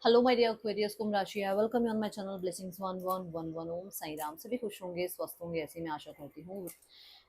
Hello my dear Aquarius, कुंभ राशि है। Welcome you on my channel blessings 1111। ओम साई राम। सभी खुश होंगे, स्वस्थ होंगे, ऐसी मैं आशा करती हूँ।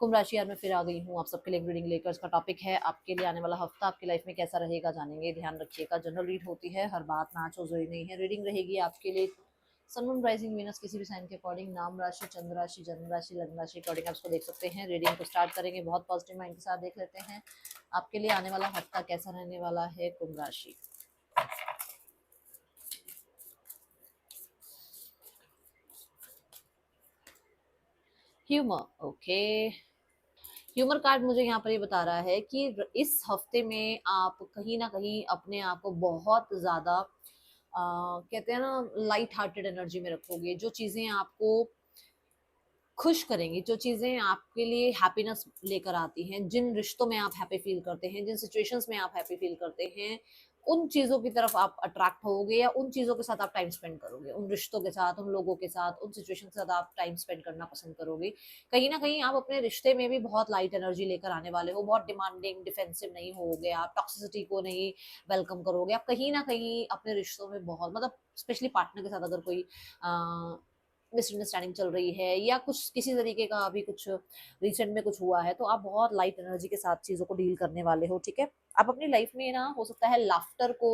कुंभ राशि यार, मैं फिर आ गई हूँ आप सबके लिए एक रीडिंग लेकर। इसका टॉपिक है आपके लिए आने वाला हफ्ता आपकी लाइफ में कैसा रहेगा, जानेंगे। ध्यान रखिएगा, जनरल रीड होती है, हर बात मैच हो जरूरी नहीं है। रीडिंग रहेगी आपके लिए सन मून राइजिंग वीनस किसी भी साइन के अकॉर्डिंग, नाम राशि, चंद्र राशि, जन्म राशि, लग्न राशि अकॉर्डिंग आप इसको देख सकते हैं। रीडिंग को स्टार्ट करेंगे, बहुत पॉजिटिव माइंड के साथ देख लेते हैं आपके लिए आने वाला हफ्ता कैसा रहने वाला है कुंभ राशि। Humour, okay. ह्यूमर कार्ड मुझे यहाँ पर ये बता रहा है कि इस हफ्ते में आप कहीं ना कहीं अपने आप को बहुत ज्यादा कहते हैं ना, लाइट हार्टेड एनर्जी में रखोगे। जो चीजें आपको खुश करेंगी, जो चीजें आपके लिए हैप्पीनेस लेकर आती हैं, जिन रिश्तों में आप हैप्पी फील करते हैं, जिन सिचुएशंस में आप हैप्पी फील करते हैं, उन चीजों की तरफ आप अट्रैक्ट होगे या उन चीजों के साथ आप टाइम स्पेंड करोगे। उन रिश्तों के साथ, उन लोगों के साथ, उन सिचुएशन के साथ आप टाइम स्पेंड करना पसंद करोगे। कहीं ना कहीं आप अपने रिश्ते में भी बहुत लाइट एनर्जी लेकर आने वाले हो। बहुत डिमांडिंग, डिफेंसिव नहीं होगे आप, टॉक्सिसिटी को नहीं वेलकम करोगे आप। कहीं ना कहीं अपने रिश्तों में बहुत, मतलब स्पेशली पार्टनर के साथ अगर कोई मिसअंडरस्टैंडिंग चल रही है या कुछ किसी तरीके का अभी कुछ रिसेंट में कुछ हुआ है, तो आप बहुत लाइट एनर्जी के साथ चीजों को डील करने वाले हो। ठीक है, आप अपनी लाइफ में ना हो सकता है लाफ्टर को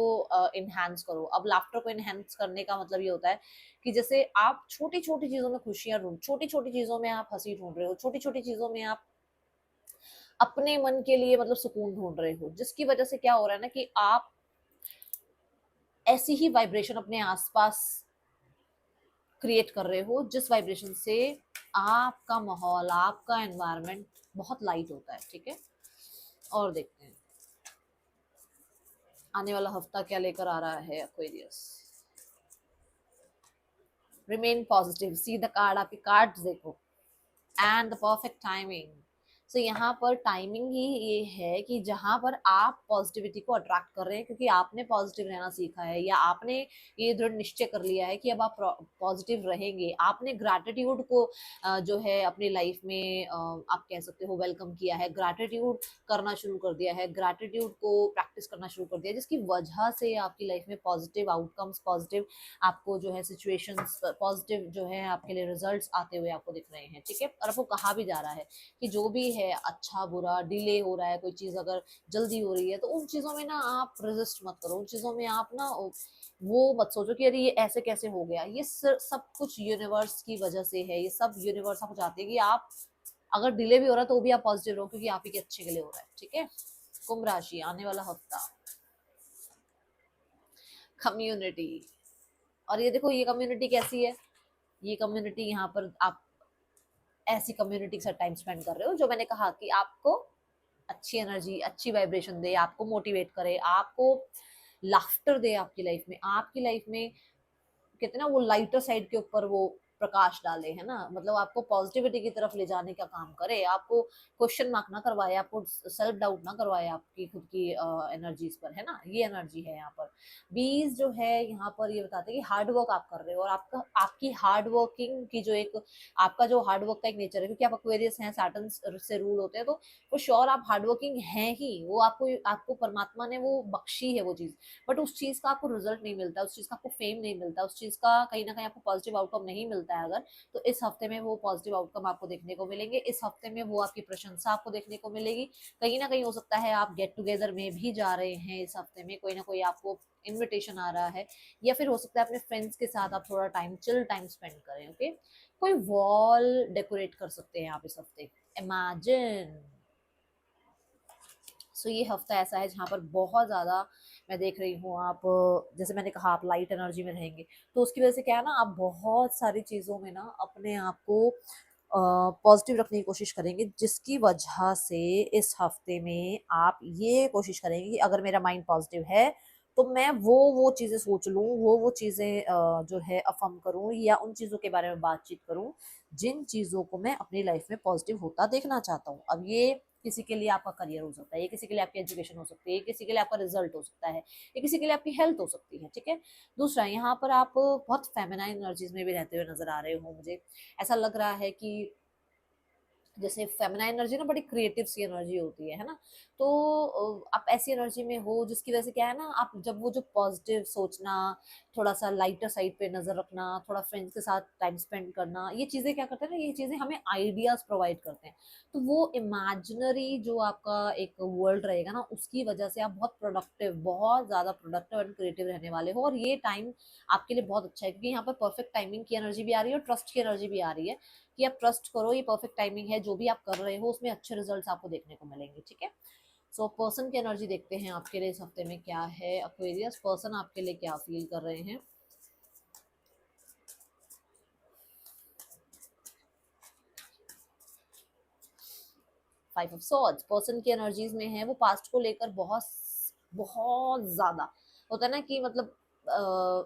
इनहेंस करो। अब लाफ्टर को इनहेंस करने का मतलब ये होता है कि जैसे आप छोटी छोटी चीजों में खुशियां ढूंढ, छोटी छोटी चीजों में आप हंसी ढूंढ रहे हो, छोटी छोटी चीजों में आप अपने मन के लिए मतलब सुकून ढूंढ रहे हो, जिसकी वजह से क्या हो रहा है ना कि आप ऐसी ही वाइब्रेशन अपने आसपास क्रिएट कर रहे हो जिस वाइब्रेशन से आपका माहौल, आपका एनवायरनमेंट बहुत लाइट होता है। ठीक है, और देखते हैं आने वाला हफ्ता क्या लेकर आ रहा है Aquarius. Remain positive, see the card, आपके कार्ड्स देखो, एंड द परफेक्ट टाइमिंग। सो यहाँ पर टाइमिंग ही ये है कि जहां पर आप पॉजिटिविटी को अट्रैक्ट कर रहे हैं, क्योंकि आपने पॉजिटिव रहना सीखा है या आपने ये दृढ़ निश्चय कर लिया है कि अब आप पॉजिटिव रहेंगे। आपने ग्रैटिट्यूड को जो है अपनी लाइफ में आप कह सकते हो वेलकम किया है, ग्रैटिट्यूड करना शुरू कर दिया है, ग्रैटिट्यूड को प्रैक्टिस करना शुरू कर दिया है, जिसकी वजह से आपकी लाइफ में पॉजिटिव आउटकम्स, पॉजिटिव आपको जो है सिचुएशंस, पॉजिटिव जो है आपके लिए रिजल्ट्स आते हुए आपको दिख रहे हैं। ठीक है, और आपको कहा भी जा रहा है कि जो भी है अच्छा बुरा डिले हो रहा है, कोई चीज अगर जल्दी हो रही है तो उन चीजों में ना आप रेजिस्ट मत करो। उन चीजों में आप ना वो मत सोचो कि अरे ये ऐसे कैसे हो गया। ये सब कुछ यूनिवर्स की वजह से है, ये सब यूनिवर्स आपको चाहते हैं कि आप अगर डिले भी हो रहा है तो भी आप पॉजिटिव रहो, क्योंकि आप ही के अच्छे के लिए हो रहा है। ठीक है, कुंभ राशि आने वाला हफ्ता, कम्युनिटी। और ये देखो, ये कम्युनिटी कैसी है। ये कम्युनिटी यहाँ पर आप ऐसी कम्युनिटी के साथ टाइम स्पेंड कर रहे हो जो मैंने कहा कि आपको अच्छी एनर्जी, अच्छी वाइब्रेशन दे, आपको मोटिवेट करे, आपको लाफ्टर दे आपकी लाइफ में, आपकी लाइफ में कहते हैं ना वो लाइटर साइड के ऊपर वो प्रकाश डाले, है ना, मतलब आपको पॉजिटिविटी की तरफ ले जाने का काम करे, आपको क्वेश्चन मार्क ना करवाए, आपको सेल्फ डाउट ना करवाए आपकी खुद की एनर्जीज पर, है ना। ये एनर्जी है यहाँ पर। बीज जो है यहाँ पर ये बताते हैं कि हार्ड वर्क आप कर रहे हो, और आपका आपकी हार्ड वर्किंग की जो एक आपका जो हार्ड वर्क का एक नेचर है, क्योंकि आप एक्वेरियस हैं, सैटर्न से रूल होते हैं, तो वो श्योर आप हार्ड वर्किंग हैं ही। वो आपको आपको परमात्मा ने वो बख्शी है वो चीज, बट उस चीज का आपको रिजल्ट नहीं मिलता, उस चीज का आपको फेम नहीं मिलता, उस चीज का कहीं ना कहीं आपको पॉजिटिव आउटकम नहीं मिलता है अगर, तो इस हफ्ते में वो पॉजिटिव आउटकम आपको देखने को मिलेंगे। इस हफ्ते में वो आपकी प्रशंसा आपको देखने को मिलेगी। कहीं ना कहीं हो सकता है आप गेट टुगेदर में भी जा रहे हैं इस हफ्ते में, कोई ना कोई आपको इनविटेशन आ रहा है, या फिर हो सकता है अपने फ्रेंड्स के साथ आप थोड़ा टाइम, चिल टाइम स्पेंड करें। ओके, कोई वॉल डेकोरेट कर सकते हैं आप इस हफ्ते, इमेजिन। सो ये हफ्ता ऐसा है जहाँ पर बहुत ज़्यादा मैं देख रही हूँ आप, जैसे मैंने कहा आप लाइट एनर्जी में रहेंगे, तो उसकी वजह से क्या है ना, आप बहुत सारी चीज़ों में ना अपने आप को पॉजिटिव रखने की कोशिश करेंगे, जिसकी वजह से इस हफ्ते में आप ये कोशिश करेंगे कि अगर मेरा माइंड पॉजिटिव है तो मैं वो चीज़ें सोच लूँ, वो चीज़ें जो है अफर्म करूँ, या उन चीज़ों के बारे में बातचीत करूँ जिन चीज़ों को मैं अपनी लाइफ में पॉजिटिव होता देखना चाहता हूँ। अब ये किसी के लिए आपका करियर हो सकता है, ये किसी के लिए आपकी एजुकेशन हो सकती है, ये किसी के लिए आपका रिजल्ट हो सकता है, ये किसी के लिए आपकी हेल्थ हो सकती है। ठीक है, दूसरा यहाँ पर आप बहुत फेमिनाइन एनर्जीज में भी रहते हुए नजर आ रहे हो। मुझे ऐसा लग रहा है कि जैसे फेमिनाइन एनर्जी ना बड़ी क्रिएटिव सी एनर्जी होती है ना। तो आप ऐसी एनर्जी में हो जिसकी वजह से क्या है ना, आप जब वो जो पॉजिटिव सोचना, थोड़ा सा लाइटर साइड पे नजर रखना, थोड़ा फ्रेंड्स के साथ टाइम स्पेंड करना, ये चीजें क्या करते हैं ना, ये चीजें हमें आइडियाज प्रोवाइड करते हैं। तो वो इमेजिनरी जो आपका एक वर्ल्ड रहेगा ना, उसकी वजह से आप बहुत प्रोडक्टिव, बहुत ज्यादा प्रोडक्टिव एंड क्रिएटिव रहने वाले हो। और ये टाइम आपके लिए बहुत अच्छा है, क्योंकि यहाँ पर परफेक्ट टाइमिंग की एनर्जी भी आ रही है और ट्रस्ट की एनर्जी भी आ रही है कि आप ट्रस्ट करो, ये परफेक्ट टाइमिंग है, जो भी आप कर रहे हो उसमें अच्छे रिजल्ट्स आपको देखने को मिलेंगे। ठीक है, सो पर्सन की एनर्जी देखते हैं आपके लिए इस हफ्ते में क्या है। एक्वेरियस पर्सन आपके लिए क्या फील कर रहे हैं। 5 ऑफ सॉर्ड्स पर्सन की एनर्जीज में है, वो पास्ट को लेकर बहुत बहुत ज्यादा होता है ना कि मतलब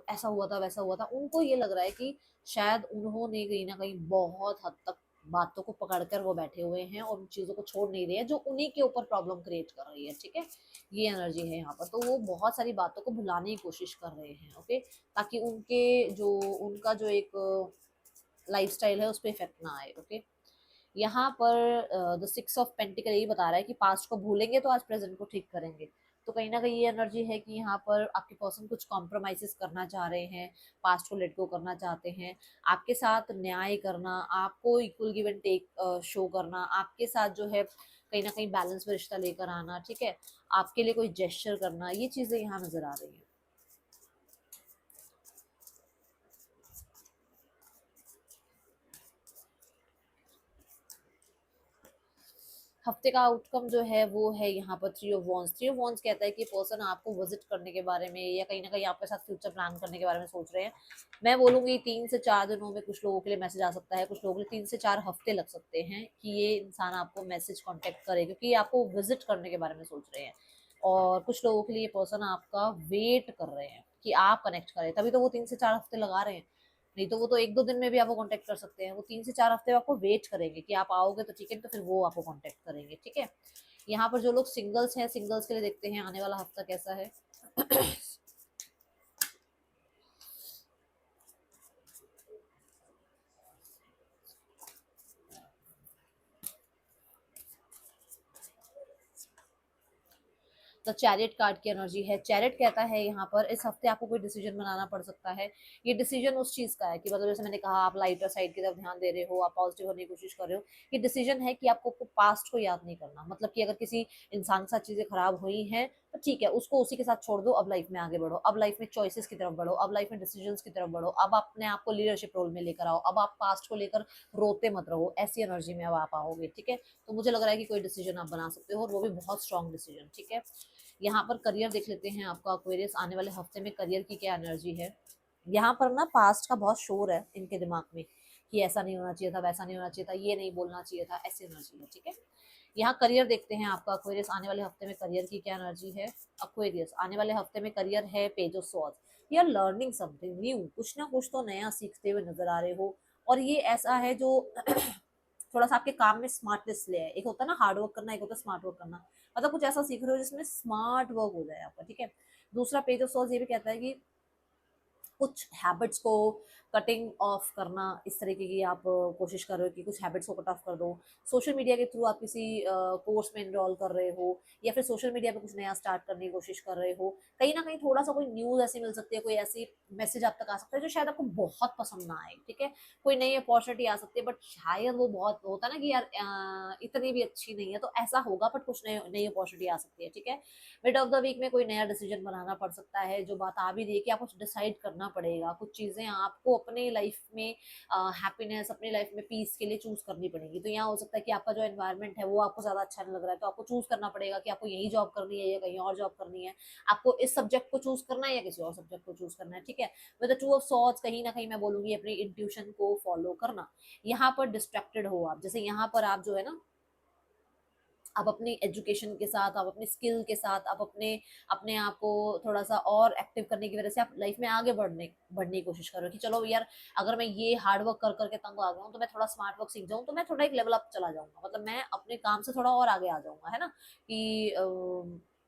ऐसा हुआ था वैसा हुआ था, उनको ये लग रहा है कि शायद उन्होंने कहीं ना कहीं बहुत हद तक बातों को पकड़कर वो बैठे हुए हैं और उन चीजों को छोड़ नहीं रहे हैं जो उन्हीं के ऊपर प्रॉब्लम क्रिएट कर रही है। ठीक है, ये एनर्जी है यहाँ पर। तो वो बहुत सारी बातों को भुलाने की कोशिश कर रहे हैं, ओके, ताकि उनके जो उनका जो एक लाइफस्टाइल है उस पर इफेक्ट ना आए। ओके, यहाँ पर द 6 ऑफ पेंटिकल यही बता रहा है कि पास्ट को भूलेंगे तो आज प्रेजेंट को ठीक करेंगे। तो कहीं ना कहीं ये एनर्जी है कि यहाँ पर आपके पर्सन कुछ कॉम्प्रोमाइजेस करना चाह रहे हैं, पास्ट को लेट गो करना चाहते हैं, आपके साथ न्याय करना, आपको equal give and take show करना, आपके साथ जो है कहीं ना कहीं बैलेंस में रिश्ता लेकर आना। ठीक है, आपके लिए कोई जेस्चर करना, ये चीजें यहाँ नजर आ रही है। हफ्ते का आउटकम जो है वो है यहाँ पर 3 ऑफ वॉन्स। 3 ऑफ वॉन्स कहता है कि पर्सन आपको विजिट करने के बारे में या कहीं ना कहीं आपके साथ फ्यूचर प्लान करने के बारे में सोच रहे हैं। मैं बोलूंगी 3 से 4 दिनों में कुछ लोगों के लिए मैसेज आ सकता है, कुछ लोगों के लिए 3 से 4 हफ्ते लग सकते हैं कि ये इंसान आपको मैसेज कॉन्टेक्ट करे, क्योंकि ये आपको विजिट करने के बारे में सोच रहे हैं। और कुछ लोगों के लिए पर्सन आपका वेट कर रहे हैं कि आप कनेक्ट करें, तभी तो वो 3 से 4 हफ्ते लगा रहे हैं। नहीं तो वो तो 1-2 दिन में भी आपको कांटेक्ट कर सकते हैं, वो 3 से 4 हफ्ते आपको वेट करेंगे कि आप आओगे तो ठीक है, तो फिर वो आपको कांटेक्ट करेंगे। ठीक है, यहाँ पर जो लोग सिंगल्स हैं, सिंगल्स के लिए देखते हैं आने वाला हफ्ता कैसा है। तो चैरिट कार्ड की एनर्जी है। चैरिट कहता है यहाँ पर इस हफ्ते आपको कोई डिसीजन बनाना पड़ सकता है। ये डिसीजन उस चीज का है कि मतलब जैसे मैंने कहा, आप लाइटर साइड की तरफ ध्यान दे रहे हो, आप पॉजिटिव होने की कोशिश कर रहे हो। ये डिसीजन है कि आपको पास्ट को याद नहीं करना, मतलब कि अगर किसी इंसान के साथ चीजें खराब हुई हैं तो ठीक है, उसको उसी के साथ छोड़ दो, अब लाइफ में आगे बढ़ो, अब लाइफ में चॉइसेस की तरफ बढ़ो, अब लाइफ में डिसीजन की तरफ बढ़ो, अब अपने आप को लीडरशिप रोल में लेकर आओ, अब आप पास्ट को लेकर रोते मत रहो, ऐसी एनर्जी में अब आप आओगे। ठीक है, तो मुझे लग रहा है कि कोई डिसीजन आप बना सकते हो और वो भी बहुत स्ट्रॉन्ग डिसीजन। ठीक है, यहाँ पर करियर देख लेते हैं आपका एक्वेरियस आने वाले हफ्ते में करियर की क्या एनर्जी है। यहाँ पर ना पास्ट का बहुत शोर है इनके दिमाग में कि ऐसा नहीं होना चाहिए था, वैसा नहीं होना चाहिए था, ये नहीं बोलना चाहिए था, ऐसी एनर्जी है। ठीक है, यहाँ करियर देखते हैं आपका एक्वेरियस आने वाले हफ्ते में करियर की क्या एनर्जी है। एक्वेरियस आने वाले हफ्ते में करियर है page of swords. You are learning something new, कुछ ना कुछ तो नया सीखते हुए नजर आ रहे हो। और ये ऐसा है जो थोड़ा सा आपके काम में स्मार्टनेस ले आए। एक होता है ना हार्ड वर्क करना, एक होता है स्मार्ट वर्क करना, मतलब कुछ ऐसा सीख रहे हो जिसमें स्मार्ट वर्क हो जाए आपका। ठीक है, दूसरा पेज ऑफ सॉल्स ये भी कहता है कि कुछ हैबिट्स को कटिंग ऑफ करना, इस तरीके की आप कोशिश कर रहे हो कि कुछ हैबिट्स को कट ऑफ कर दो। सोशल मीडिया के थ्रू आप किसी कोर्स में इनरोल कर रहे हो या फिर सोशल मीडिया पे कुछ नया स्टार्ट करने की कोशिश कर रहे हो। कहीं ना कहीं थोड़ा सा कोई न्यूज़ ऐसी मिल सकती है, कोई ऐसी मैसेज आप तक आ सकता है जो शायद आपको बहुत पसंद ना आए। ठीक है, कोई नई अपॉर्चुनिटी आ सकती है बट शायद वो बहुत होता है ना कि यार इतनी भी अच्छी नहीं है, तो ऐसा होगा बट कुछ नई नई अपॉर्चुनिटी आ सकती है। ठीक है, मिड ऑफ द वीक में कोई नया डिसीजन बनाना पड़ सकता है, जो बात आ भी रही है कि आपको डिसाइड करना पड़ेगा, कुछ चीजें आपको अपने लाइफ में हैप्पीनेस, अपनी लाइफ में पीस के लिए चूज करनी पड़ेगी। तो यहाँ हो सकता है कि आपका जो एनवायरनमेंट है वो आपको ज्यादा अच्छा नहीं लग रहा है, तो आपको चूज करना पड़ेगा कि आपको यही जॉब करनी है या कहीं और जॉब करनी है, आपको इस सब्जेक्ट को चूज करना है या किसी और सब्जेक्ट को चूज करना है। ठीक है, विद द 2 ऑफ सॉर्ड्स कहीं ना कहीं मैं बोलूंगी अपनी इंट्यूशन को फॉलो करना। यहाँ पर डिस्ट्रैक्टेड हो आप, जैसे यहाँ पर आप जो है ना, आप अपनी एजुकेशन के साथ, आप अपनी स्किल के साथ, आप अपने अपने आप को थोड़ा सा और एक्टिव करने की वजह से आप लाइफ में आगे बढ़ने की कोशिश कर रहे हो कि चलो यार, अगर मैं ये हार्ड वर्क कर करके तंग आ गया हूँ तो मैं थोड़ा स्मार्ट वर्क सीख जाऊँ, तो मैं थोड़ा एक लेवल अप चला जाऊंगा, मतलब मैं अपने काम से थोड़ा और आगे आ जाऊंगा, है ना, कि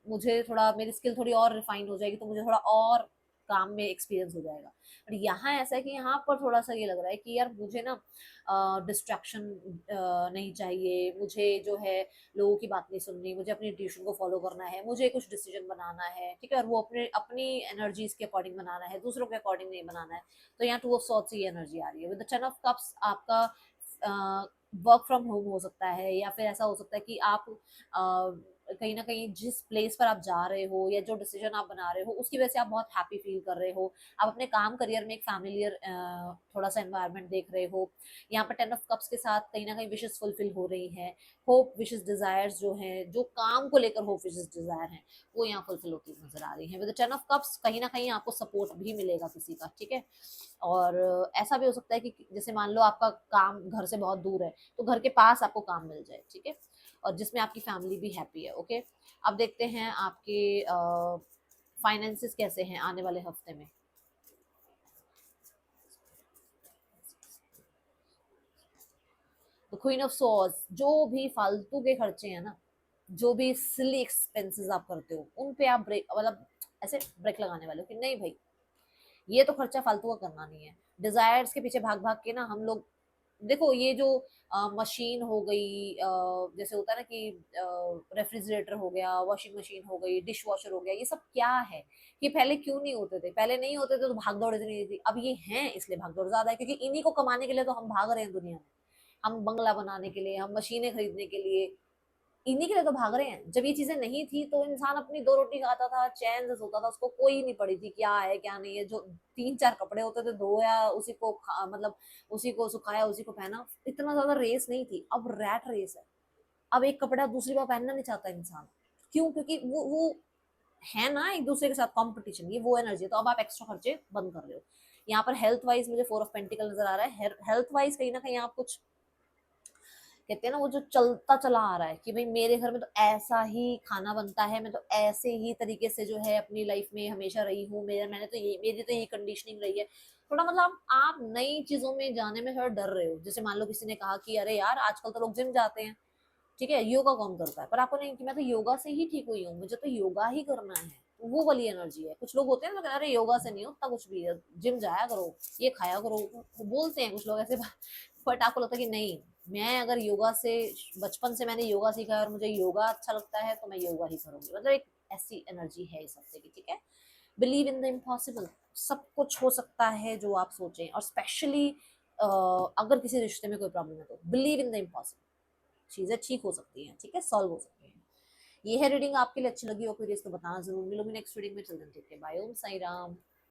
मुझे थोड़ा मेरी स्किल थोड़ी और रिफाइंड हो जाएगी, तो मुझे थोड़ा और काम में एक्सपीरियंस हो जाएगा। और यहाँ ऐसा है कि यहाँ पर थोड़ा सा ये लग रहा है कि यार मुझे ना डिस्ट्रैक्शन नहीं चाहिए, मुझे जो है लोगों की बात नहीं सुननी, मुझे अपनी ट्यूशन को फॉलो करना है, मुझे कुछ डिसीजन बनाना है, ठीक है, और वो अपने अपनी एनर्जीज के अकॉर्डिंग बनाना है, दूसरों के अकॉर्डिंग नहीं बनाना है। तो यहाँ टू ऑफ सॉर्ट्स की एनर्जी आ रही है। With the ten of cups आपका वर्क फ्रॉम होम हो सकता है, या फिर ऐसा हो सकता है कि आप कहीं ना कहीं जिस प्लेस पर आप जा रहे हो या जो डिसीजन आप बना रहे हो उसकी वजह से आप बहुत हैप्पी फील कर रहे हो। आप अपने काम करियर में एक फैमिलियर थोड़ा सा एनवायरनमेंट देख रहे हो। यहाँ पर टेन ऑफ कप्स के साथ कहीं ना कहीं विशेष फुलफिल हो रही हैं। होप विशेष डिजायर्स जो हैं, जो काम को लेकर होप विशेष डिजायर हैं, वो यहाँ फुलफिल होती नजर आ रही है। विद टेन ऑफ कप्स कहीं ना कहीं आपको सपोर्ट भी मिलेगा किसी का, ठीक है। और ऐसा भी हो सकता है कि जैसे मान लो आपका काम घर से बहुत दूर है, तो घर के पास आपको काम मिल जाए, ठीक है, और जिसमें आपकी फैमिली भी हैप्पी है। ओके, अब देखते हैं आपके फाइनेंसेस कैसे हैं आने वाले हफ्ते में। तो क्वीन ऑफ सॉर्ड्स, जो भी फालतू के खर्चे हैं ना, जो भी सिली एक्सपेंसेस आप करते हो, उन पे आप ब्रेक, मतलब ऐसे ब्रेक लगाने वाले हो कि नहीं भाई, ये तो खर्चा फालतू का करना नहीं है। डिजायर्स के पीछे भाग भाग के ना हम लोग, देखो ये जो मशीन हो गई, जैसे होता है ना कि रेफ्रिजरेटर हो गया, वॉशिंग मशीन हो गई, डिश वॉशर हो गया, ये सब क्या है? ये पहले क्यों नहीं होते थे? पहले नहीं होते थे तो भाग दौड़ इतनी नहीं थी। अब ये हैं इसलिए भाग दौड़ ज्यादा है, क्योंकि इन्हीं को कमाने के लिए तो हम भाग रहे हैं दुनिया में। हम बंगला बनाने के लिए, हम मशीनें खरीदने के लिए, इन्हीं के लिए तो भाग रहे हैं। जब ये चीजें नहीं थी तो इंसान अपनी दो रोटी खाता था, चैन से सोता था, उसको कोई नहीं पड़ी थी क्या है क्या नहीं है। जो तीन चार कपड़े होते थे धोया, उसी को मतलब उसी को सुखाया, उसी को पहना, इतना ज्यादा रेस नहीं थी। अब रैट रेस है। अब एक कपड़ा दूसरी बार पहनना नहीं चाहता इंसान। क्यों? क्योंकि वो है ना एक दूसरे के साथ कंपटीशन, ये वो एनर्जी है। तो अब आप एक्स्ट्रा खर्चे बंद कर रहे हो। यहाँ पर हेल्थ वाइज मुझे फोर ऑफ पेंटिकल नजर आ रहा है। हेल्थ वाइज कहीं ना कहीं आप कुछ कहते हैं ना, वो जो चलता चला आ रहा है कि भाई मेरे घर में तो ऐसा ही खाना बनता है, मैं तो ऐसे ही तरीके से जो है अपनी लाइफ में हमेशा रही हूँ, मैंने तो ये, मेरी तो ये कंडीशनिंग रही है। थोड़ा मतलब आप नई चीजों में जाने में थोड़ा डर रहे हो। जैसे मान लो किसी ने कहा कि अरे यार आजकल तो लोग जिम जाते हैं, ठीक है, योगा कौन करता है, पर आपको नहीं कि मैं तो योगा से ही ठीक हुई हूँ, मुझे तो योगा ही करना है। तो वो वाली एनर्जी है। कुछ लोग होते हैं ना, अरे योगा से नहीं होता कुछ भी, जिम जाया करो, ये खाया करो, बोलते हैं कुछ लोग ऐसे। बट आपको लगता है कि नहीं, मैं अगर योगा से, बचपन से मैंने योगा सीखा है और मुझे योगा अच्छा लगता है, तो मैं योगा ही करूंगी। मतलब एक ऐसी एनर्जी है इस हफ्ते की, ठीक है। बिलीव इन द इम्पॉसिबल, सब कुछ हो सकता है जो आप सोचें। और स्पेशली अगर किसी रिश्ते में कोई प्रॉब्लम है तो बिलीव इन द इम्पॉसिबल, चीजें ठीक हो सकती हैं, ठीक है, सॉल्व हो सकती हैं। ये है रीडिंग, आपके लिए अच्छी लगी हो कोई तो बताना जरूर। मिलूंगी नेक्स्ट रीडिंग में, चलते हैं, ठीक है, बाय, ओम साई राम।